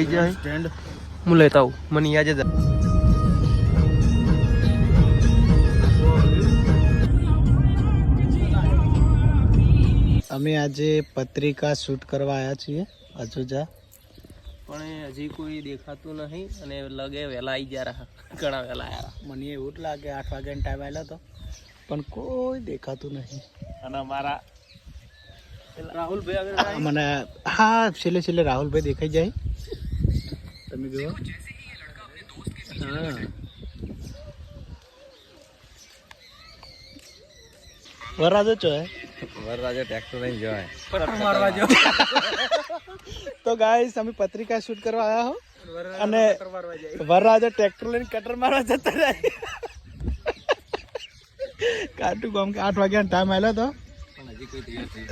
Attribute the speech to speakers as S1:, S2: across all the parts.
S1: Stand હું લેતા આવું મને યાદ જ
S2: અમે આજે પત્રિકા શૂટ કરવા આવ્યા છીએ અજોજા
S1: પણ હજી કોઈ દેખાતું નહીં અને લગે વહેલા આવી ગયા રહ્યા ઘણા વહેલા આવ્યા
S2: મને એવું જ લાગે 8 વાગ્યાનો ટાઈમ આવેલો હતો પણ કોઈ દેખાતું નહીં
S1: અને અમારા રાહુલભાઈ
S2: મને હા છેલ્લે છેલ્લે રાહુલભાઈ દેખાઈ જાય તમે જુઓ હા વરરાજો છો
S3: વરરાજા ટ્રેક્ટર લઈને જવાય
S1: મારવા જો
S2: તો ગાઈસ અમે પત્રિકા શૂટ કરવા આવ્યા હો અને વરરાજા ટ્રેક્ટર લઈને કટર મારવા જતા રહ્યા કાટું કામ કે 8 વાગ્યાનો ટાઈમ આવેલો હતો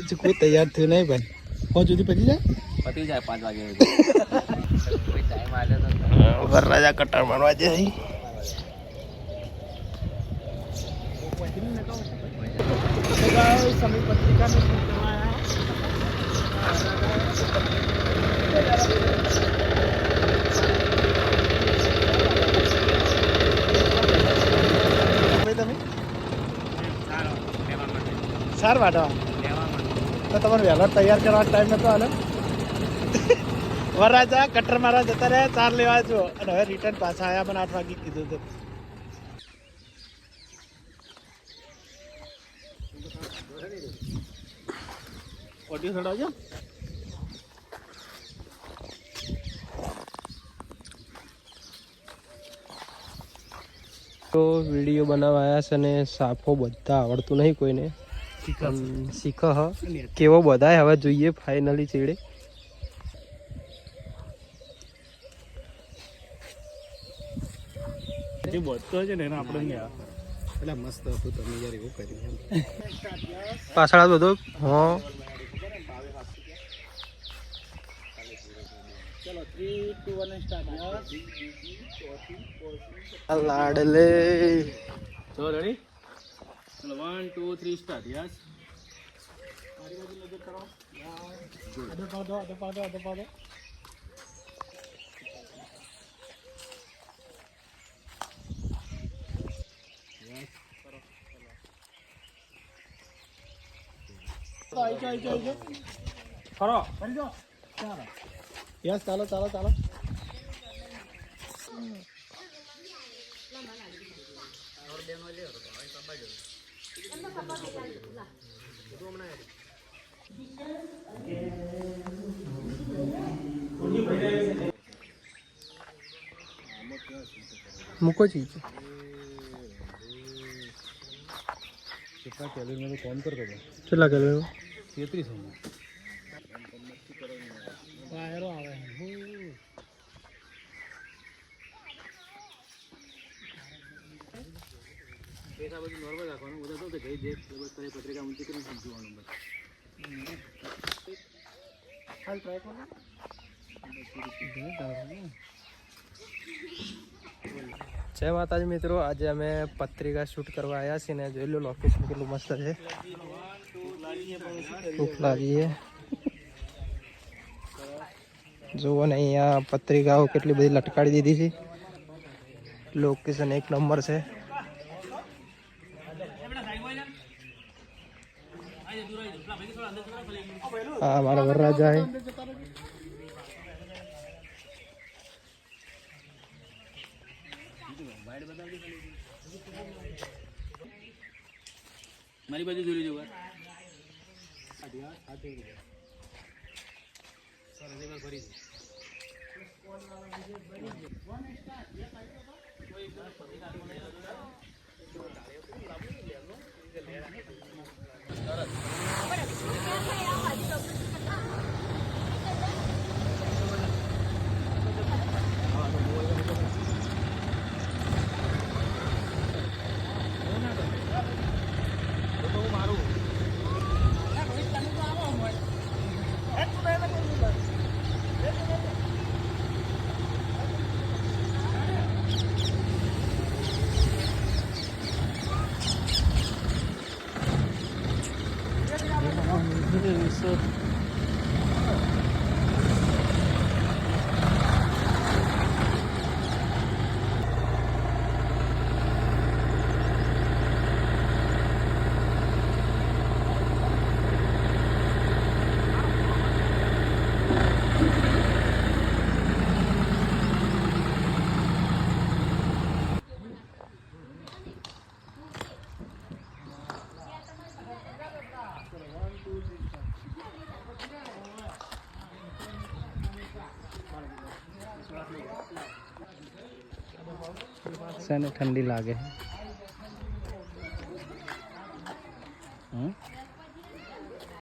S2: હજી કોઈ તૈયાર થયું નહીં ભાઈ પહોંચ સુધી પતી જાય
S3: 5 વાગે કોઈ ટાઈમ આવ્યો તો
S1: વરરાજા કટર મારવા જાય
S2: અમે પત્રિકાને શૂટ કરવા સાર વાટવા તો તમારે વહેલા તૈયાર કરવાનો ટાઈમ નતો હાલે વરરાજા કટર મારવા જતા રહ્યા 4 લેવા છો અને હવે રિટર્ન પાછા આવ્યા પણ 8 વાગે કીધું હતું ઓડિયો ચડાવજો
S1: તો વિડીયો બનાવવા આવ્યા છે અને સાફો બધા આવડતું નહીં કોઈને શીખ હ કેવો બધાય હવે જોઈએ ફાઇનલી ચેડે
S2: જે બધતો છે ને એને આપણે એટલે મસ્ત હતું તમે યાર એવું કર્યું
S1: પાછળ આ બધો હા
S2: ચલો 3 2 1 સ્ટાર્ટ
S1: લાડલે
S2: ચલો રેડી ચલો 1 2 3 સ્ટાર્ટ યસ મારી બાજુ નજર કરો આદો પાડો આઈ ફરો ફરી જાઓ ચાલો યસ ચાલો
S1: મૂકો ચીજ
S2: કેટલા કેલોરીમાં તો કોમ કરતો હતો
S1: કેટલા કેલોરી
S2: 33 વાયરો આવે પૈસા બધું નોર્મલ રાખવાનું બધા તો ગઈ દે બસ પત્રિકા ઊંચી કરીને સમજવાનું બસ હાલ ટ્રાય કરો
S1: જય માતાજી મિત્રો આજે અમે પત્રિકા શૂટ કરવા આવ્યા છીએ ને જોઈ લો લોકેશન કેટલું મસ્ત છે ભૂખ લાગી છે જુઓ ને અહીંયા પત્રિકાઓ કેટલી બધી લટકાડી દીધી છે લોકેશન 1 નંબર છે હા મારા વરરાજા છે
S2: મારી બાજુ જોઈ લેજો છે ને ઠંડી લાગે. હમ